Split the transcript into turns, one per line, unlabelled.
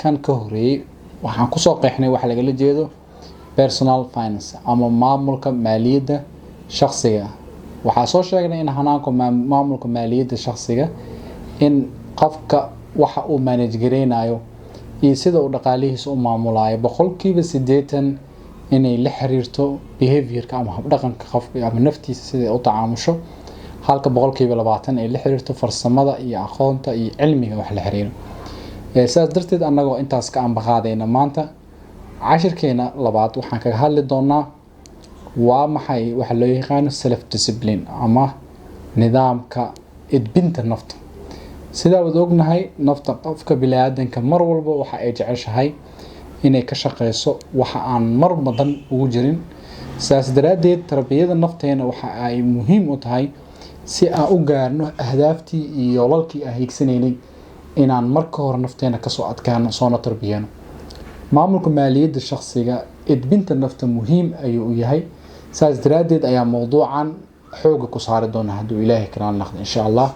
kan ka horeeyay waxaan ku soo qeexnay waxa laga jeedo personal finance ama maamulka maaliyadda shakhsiga waxa soo sheegnay in hanaanka maamulka maaliyadda shakhsiga in qofka waxa uu manage gareynayo iyo sida uu dhaqaalihiisa u maamulayo boqolkiiba 80 inay la xiriirto behaviorka ama habdhaqanka qofka ama naftiisa sida uu tacaamusho halka boqolkiiba 20 ay la xiriirto farsamada iyo aqoonta iyo cilmiga wax la xiriiro saas darteed anagoo intaas ka ambaqaadayna maanta cashirkeena labaad waxaan kaga hadli doonaa waa maxay waxa loo yaqaan self discipline ama nidaamka edbinta nafta sida wad ognahay nafta qofka bini'aadanka mar walba waxa ay jeceshahay inay ka shaqeyso waxa aan mar badan ugu jirin saas daraadeed tarbiyada nafteena waxa ay muhiim u tahay si aan u gaarno ahdaaftii iyo yoolalkii aan hiigsaneynay inaan marka hore nafteena ka soo adkaano soo tarbiyano maamulka maaliyadda shakhsiga edbinta nafta muhiim ayuu u yahay saas daraadeed ayaa mowduucan xooga ku saari doona haduu Ilaahay karaan naqdo insha Allah